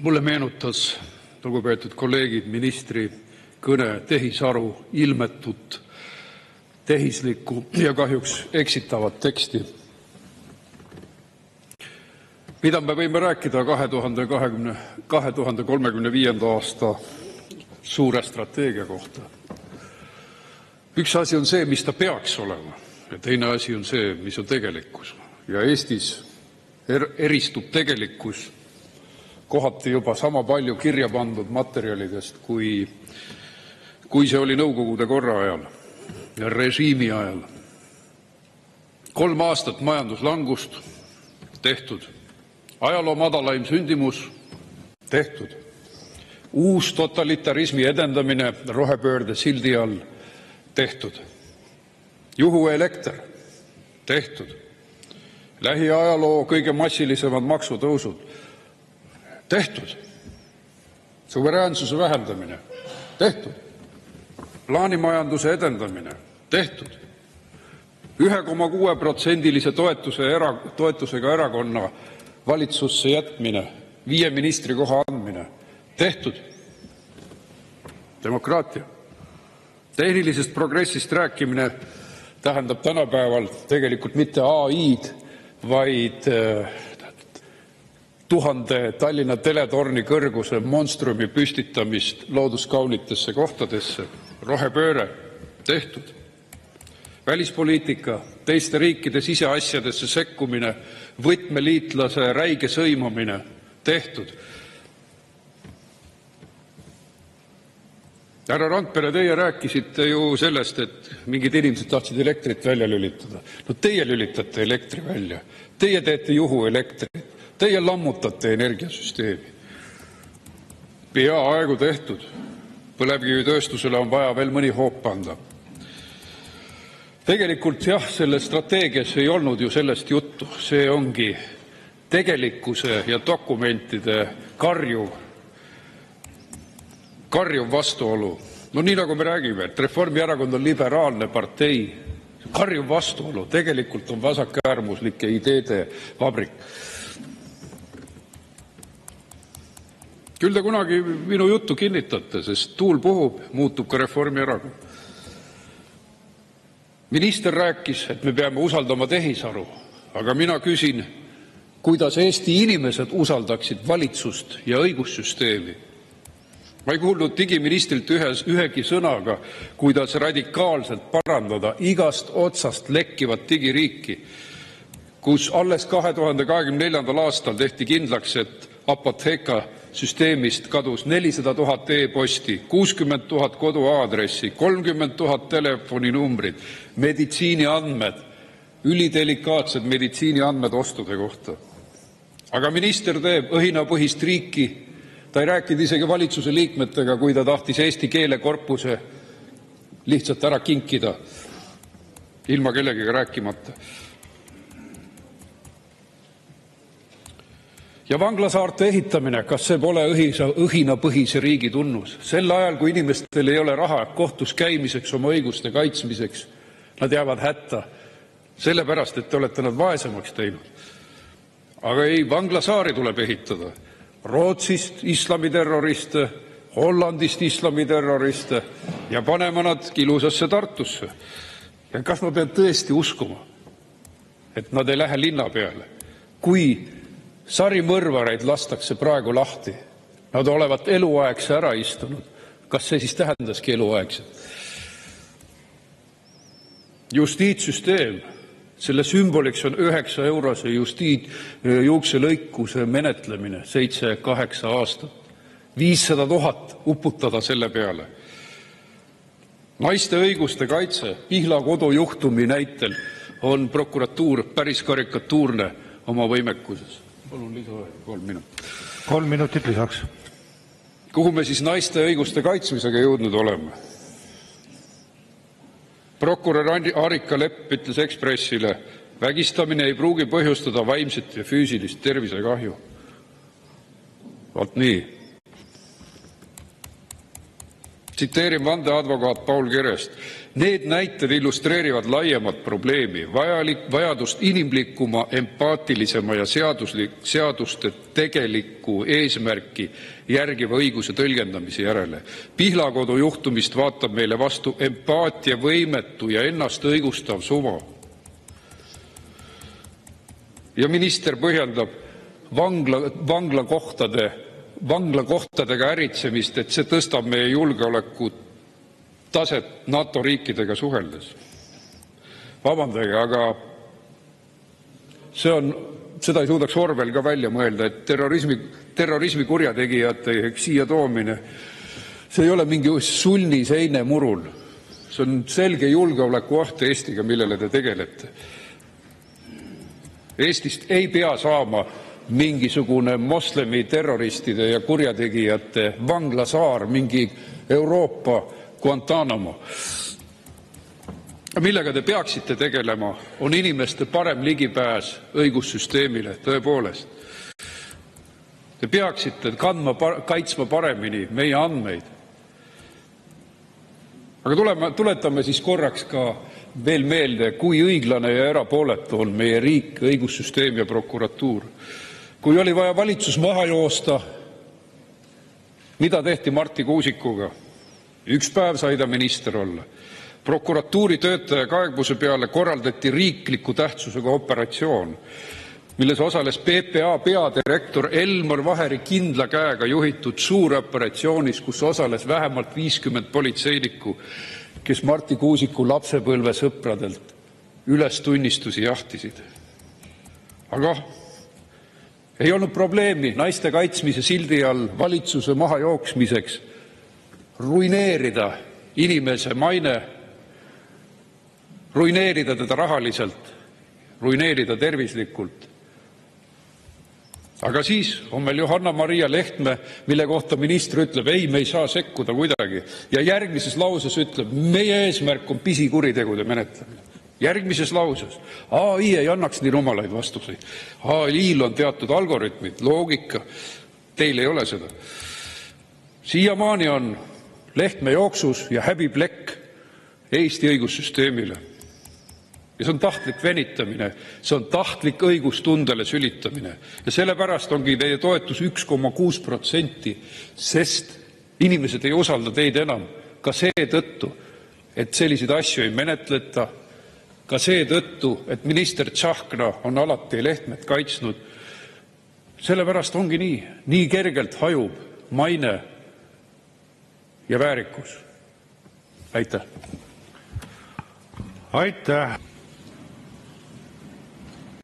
Mulle meenutas, lugupeetud kolleegid, ministri kõne tehisaru ilmetut, tehislikku ja kahjuks eksitavat teksti. Mida me võime rääkida 2035. aasta suure strateegia kohta? Üks asi on see, mis ta peaks olema, ja teine asi on see, mis on tegelikkus. Ja Eestis eristub tegelikkus kohati juba sama palju kirja pandud materjalidest, kui see oli Nõukogude korra ajal ja režiimi ajal. 3 aastat majanduslangust tehtud, ajaloo madalaim sündimus tehtud, uus totalitarismi edendamine rohepöörde sildi all tehtud, juhuelekter tehtud, lähiajaloo kõige massilisemad maksutõusud tehtud, suveräänsuse vähendamine tehtud, plaanimajanduse edendamine tehtud, 1,6%-lise toetusega erakonna valitsusse jätmine, 5 ministrikoha andmine tehtud. Demokraatia. Tehnilisest progressist rääkimine tähendab tänapäeval tegelikult mitte AI-d, vaid 1000 Tallinna teletorni kõrguse monstrumi püstitamist looduskaunitesse kohtadesse. Rohepööre tehtud. Välispoliitika, teiste riikide siseasjadesse sekkumine, võtmeliitlase räige sõimamine tehtud. Härra Randpere, teie rääkisite ju sellest, et mingid inimesed tahtsid elektrit välja lülitada. No teie lülitate elektri välja. Teie teete juhuelektrit. Teie lammutate energiasüsteemi. Peaaegu tehtud. Põlevkivitööstusele on vaja veel mõni hoop anda. Tegelikult jah, selles strateegias ei olnud ju sellest juttu. See ongi tegelikkuse ja dokumentide karjuv vastuolu. No nii nagu me räägime, et Reformierakond on liberaalne partei. Karjuv vastuolu. Tegelikult on vasakäärmuslike ideede vabrik. Küll te kunagi minu juttu kinnitate, sest tuul puhub, muutub ka Reformierakond. Minister rääkis, et me peame usaldama tehisaru, aga mina küsin, kuidas Eesti inimesed usaldaksid valitsust ja õigussüsteemi. Ma ei kuulnud digiministrilt ühegi sõnaga, kuidas radikaalselt parandada igast otsast lekkivat digiriiki, kus alles 2024. aastal tehti kindlaks, et Apotheka süsteemist kadus 400 000 e-posti, 60 000 koduaadressi, 30 000 telefoninumbrid, meditsiiniandmed, ülidelikaatsed meditsiiniandmed ostude kohta. Aga minister teeb õhinapõhist riiki. Ta ei rääkinud isegi valitsuse liikmetega, kui ta tahtis eesti keele korpuse lihtsalt ära kinkida, ilma kellegagi rääkimata. Ja vanglasaarte ehitamine, kas see pole õhinapõhise riigi tunnus? Sel ajal, kui inimestel ei ole raha kohtus käimiseks, oma õiguste kaitsmiseks, nad jäävad hätta, sellepärast, et te olete nad vaesemaks teinud. Aga ei, vanglasaari tuleb ehitada. Rootsist islamiterroriste, Hollandist islamiterroriste ja panema nad ilusasse Tartusse. Ja kas ma pean tõesti uskuma, et nad ei lähe linna peale? Kui sarimõrvareid lastakse praegu lahti, nad olevat eluaegse ära istunud. Kas see siis tähendaski eluaegset? Justiitssüsteem, selle sümboliks on 9-eurose juukselõikuse menetlemine, 7-8 aastat. 500 000 uputada selle peale. Naiste õiguste kaitse, Pihla kodujuhtumi näitel on prokuratuur päris karikatuurne oma võimekuses. Palun lisaaega 3 minutit. 3 minutit lisaks. Kuhu me siis naiste õiguste kaitsmisega jõudnud oleme? Prokurör Arika Lepp ütles Ekspressile, vägistamine ei pruugi põhjustada vaimset ja füüsilist tervisekahju. Vaat nii. Tsiteerin vandeadvokaat Paul Kerest. Need näited illustreerivad laiemat probleemi, vajadust inimlikuma, empaatilisema ja seaduste tegelikku eesmärki järgiva õiguse tõlgendamise järele. Pihlakodu juhtumist vaatab meile vastu empaatia võimetu ja ennast õigustav suva. Ja minister põhjendab vanglakohtadega äritsemist, et see tõstab meie julgeoleku taset NATO riikidega suheldes. Vabandage, aga seda ei suudaks Orwell ka välja mõelda, et terrorismi kurjategijate siia toomine, see ei ole mingi sulni seine murul. See on selge julgeolekuoht Eestiga, millele te tegelete. Eestist ei pea saama mingisugune moslemi terroristide ja kurjategijate vanglasaar, mingi Euroopa Guantanamo. Millega te peaksite tegelema, on inimeste parem ligipääs õigussüsteemile, tõepoolest. Te peaksite kaitsma paremini meie andmeid. Aga tuletame siis korraks ka veel meelde, kui õiglane ja erapooletu on meie riik, õigussüsteem ja prokuratuur. Kui oli vaja valitsus maha joosta, mida tehti Marti Kuusikuga? Üks päev sai ta minister olla. Prokuratuuri töötaja kaebuse peale korraldati riikliku tähtsusega operatsioon, milles osales PPA peadirektor Elmar Vaheri kindla käega juhitud suuroperatsioonis, kus osales vähemalt 50 politseinikku, kes Marti Kuusiku lapsepõlve sõpradelt ülestunnistusi jahtisid. Aga ei olnud probleemi naiste kaitsmise sildi all valitsuse mahajooksmiseks ruineerida inimese maine, ruineerida teda rahaliselt, ruineerida tervislikult. Aga siis on meil Johanna-Maria Lehtme, mille kohta minister ütleb, ei, me ei saa sekkuda kuidagi. Ja järgmises lauses ütleb, meie eesmärk on pisikuritegude menetlemine. Järgmises lauses. AI ei annaks nii rumalaid vastuseid. AI-l on teatud algoritmid, loogika. Teil ei ole seda. Siiamaani on Lehtme jooksus ja häbiplekk Eesti õigussüsteemile. Ja see on tahtlik venitamine, see on tahtlik õigustundele sülitamine. Ja sellepärast ongi teie toetus 1,6%, sest inimesed ei usalda teid enam. Ka seetõttu, et selliseid asju ei menetleta, ka seetõttu, et minister Tsahkna on alati Lehtmet kaitsnud. Sellepärast ongi nii kergelt hajub maine ja väärikus. Aitäh! Aitäh!